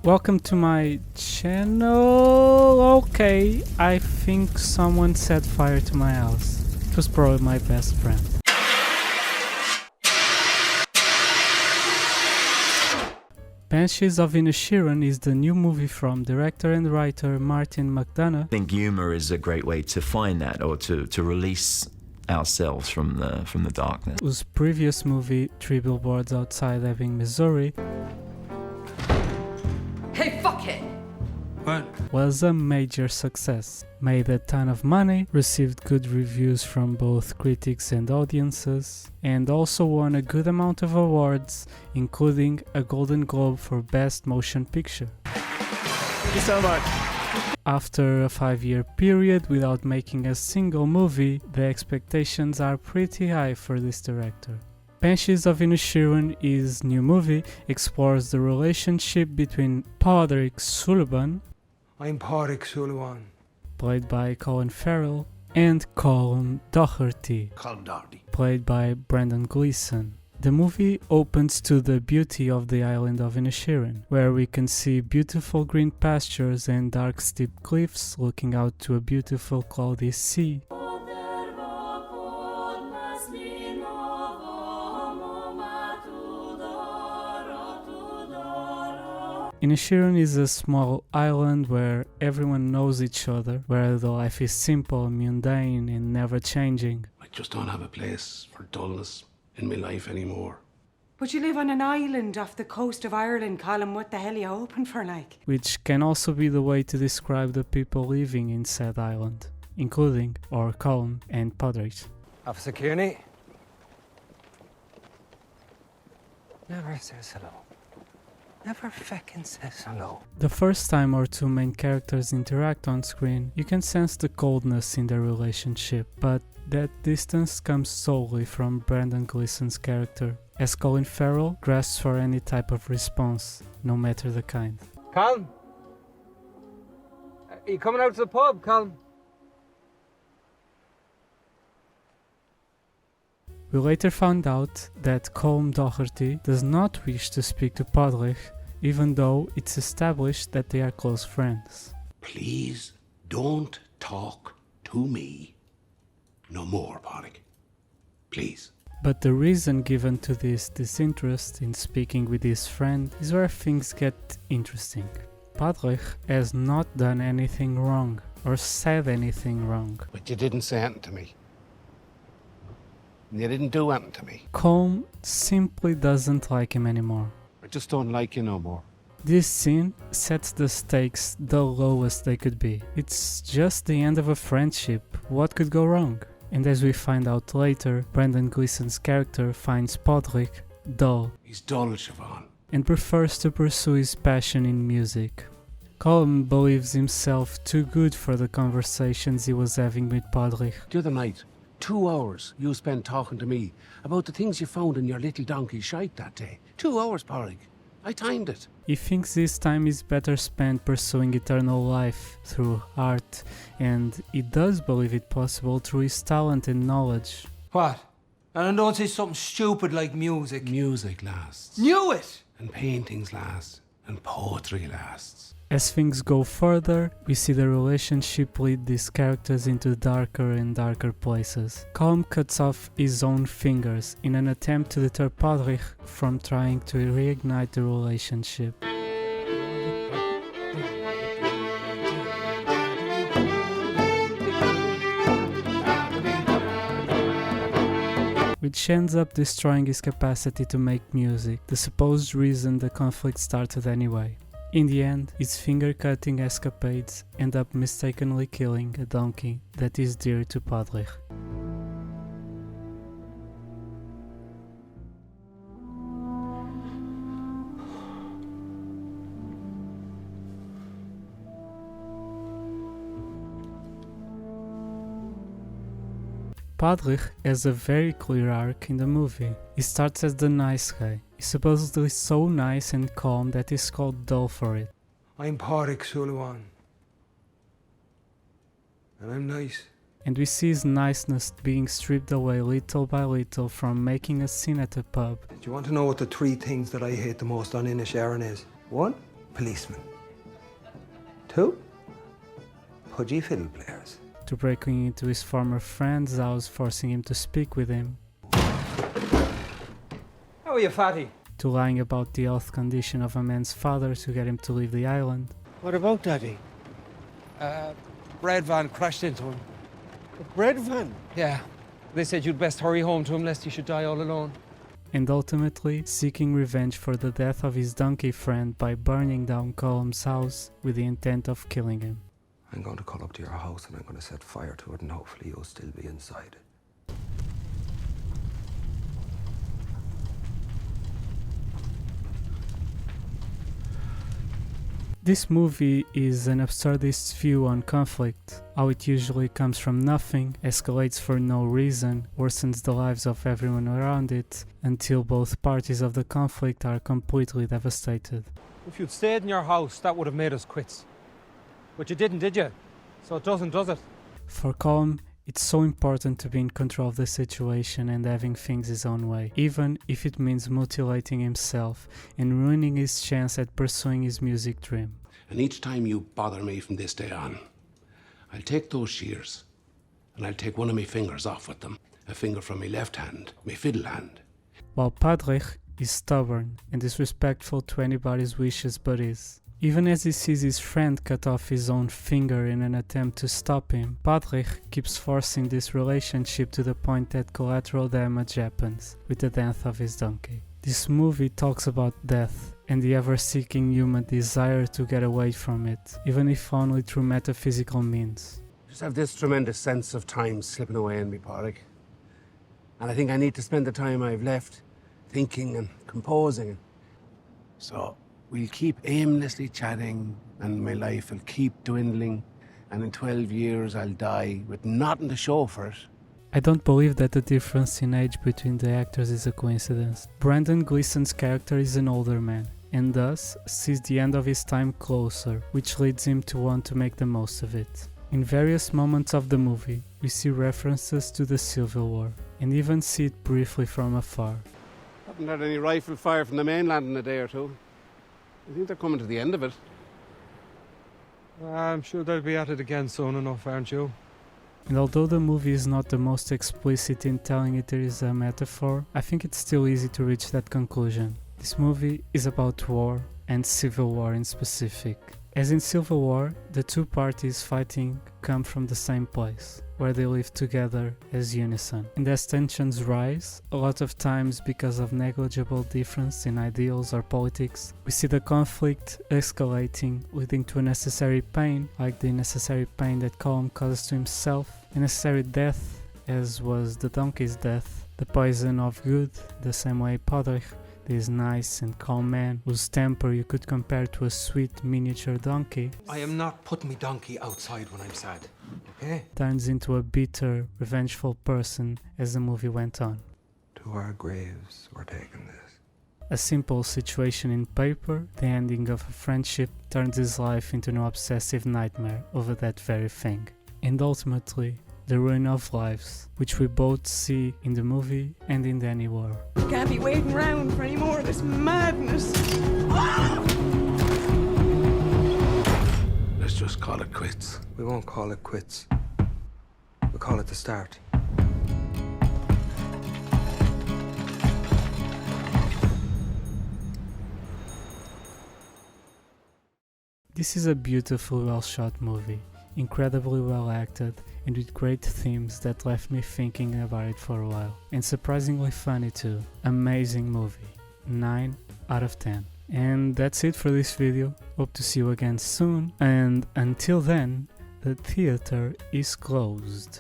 Welcome to my channel. Okay, I think someone set fire to my house. It was probably my best friend. Banshees of Inisherin is the new movie from director and writer Martin McDonagh. I think humor is a great way to find that, or to release ourselves from the darkness. Whose previous movie, Three Billboards Outside Ebbing, Missouri, Hey, fuckhead! What? was a major success. Made a ton of money, received good reviews from both critics and audiences, and also won a good amount of awards, including a Golden Globe for Best Motion Picture. Thank you so much. After a 5-year period without making a single movie, the expectations are pretty high for this director. Banshees of Inisherin, his new movie, explores the relationship between Padraig Sullivan, I'm Padraig Sullivan. played by Colin Farrell, and Colm Doherty, played by Brendan Gleeson. The movie opens to the beauty of the island of Inisherin, where we can see beautiful green pastures and dark steep cliffs looking out to a beautiful cloudy sea. Inisherin is a small island where everyone knows each other, where the life is simple, mundane, and never changing. I just don't have a place for dullness in my life anymore. But you live on an island off the coast of Ireland, Colin. What the hell are you hoping for, like? Which can also be the way to describe the people living in said island, including our Colin and Padraig. Officer Kearney. Never says hello. Never feckin' says hello. The first time our two main characters interact on screen, you can sense the coldness in their relationship, but that distance comes solely from Brendan Gleeson's character, as Colin Farrell grasps for any type of response, no matter the kind. Colin? Are you coming out to the pub, Colin? We later found out that Colm Doherty does not wish to speak to Padraig, even though it's established that they are close friends. Please don't talk to me no more, Padraig. Please. But the reason given to this disinterest in speaking with his friend is where things get interesting. Padraig has not done anything wrong, or said anything wrong. But you didn't say anything to me. You didn't do anything to me. Colm simply doesn't like him anymore. I just don't like you no more. This scene sets the stakes the lowest they could be. It's just the end of a friendship. What could go wrong? And as we find out later, Brendan Gleeson's character finds Padraig dull He's dull, Siobhan. and prefers to pursue his passion in music. Colm believes himself too good for the conversations he was having with Padraig. The other night, 2 hours you spent talking to me about the things you found in your little donkey shite that day. 2 hours, Padraig. I timed it. He thinks this time is better spent pursuing eternal life through art, and he does believe it possible through his talent and knowledge. What? And don't say something stupid like music. Music lasts. Knew it! And paintings last. And poetry lasts. As things go further, we see the relationship lead these characters into darker and darker places. Colm cuts off his own fingers in an attempt to deter Padraig from trying to reignite the relationship. Which ends up destroying his capacity to make music, the supposed reason the conflict started anyway. In the end, his finger-cutting escapades end up mistakenly killing a donkey that is dear to Padraig. Padraig has a very clear arc in the movie. He starts as the nice guy. He's supposedly so nice and calm that he's called dull for it. I'm Padraig Sullivan. And I'm nice. And we see his niceness being stripped away little by little from making a scene at a pub. Do you want to know what the 3 things that I hate the most on Inisherin is? 1. policemen. 2 pudgy fiddle players. to breaking into his former friend's house, forcing him to speak with him, How are you, fatty? to lying about the health condition of a man's father to get him to leave the island, What about Daddy? Bread van crashed into him. The bread van? Yeah. They said you'd best hurry home to him lest you should die all alone. and ultimately seeking revenge for the death of his donkey friend by burning down Colum's house with the intent of killing him. I'm going to call up to your house and I'm going to set fire to it and hopefully you'll still be inside. This movie is an absurdist view on conflict, how it usually comes from nothing, escalates for no reason, worsens the lives of everyone around it, until both parties of the conflict are completely devastated. If you'd stayed in your house, that would have made us quits. But you didn't, did you? So it doesn't, does it? For Colm, it's so important to be in control of the situation and having things his own way, even if it means mutilating himself and ruining his chance at pursuing his music dream. And each time you bother me from this day on, I'll take those shears and I'll take one of my fingers off with them. A finger from my left hand, my fiddle hand. While Padrich is stubborn and disrespectful to anybody's wishes but his. Even as he sees his friend cut off his own finger in an attempt to stop him, Padrich keeps forcing this relationship to the point that collateral damage happens with the death of his donkey. This movie talks about death and the ever-seeking human desire to get away from it, even if only through metaphysical means. I just have this tremendous sense of time slipping away in me, Pádraig. And I think I need to spend the time I've left thinking and composing. So we'll keep aimlessly chatting and my life will keep dwindling, and in 12 years I'll die with nothing to show for it. I don't believe that the difference in age between the actors is a coincidence. Brendan Gleeson's character is an older man, and thus sees the end of his time closer, which leads him to want to make the most of it. In various moments of the movie, we see references to the Civil War, and even see it briefly from afar. Haven't had any rifle fire from the mainland in a day or two. I think they're coming to the end of it. I'm sure they'll be at it again soon enough, aren't you? And although the movie is not the most explicit in telling it is a metaphor, I think it's still easy to reach that conclusion. This movie is about war, and civil war in specific. As in Civil War, the two parties fighting come from the same place, where they live together as unison. And as tensions rise, a lot of times because of negligible difference in ideals or politics, we see the conflict escalating, leading to unnecessary pain, like the unnecessary pain that Colm causes to himself, unnecessary death, as was the donkey's death, the poison of good, the same way Padrich, this nice and calm man whose temper you could compare to a sweet miniature donkey, I am not putting me donkey outside when I'm sad, okay? turns into a bitter, revengeful person as the movie went on. To our graves we're taking this. A simple situation in paper, the ending of a friendship, turns his life into an obsessive nightmare over that very thing. And ultimately, the ruin of lives, which we both see in the movie and in Danny War. Can't be waiting around for any more of this madness. Let's just call it quits. We won't call it quits. We'll call it the start. This is a beautifully well shot movie, incredibly well acted, and with great themes that left me thinking about it for a while. And surprisingly funny too. Amazing movie. 9 out of 10. And that's it for this video. Hope to see you again soon, and until then, the theater is closed.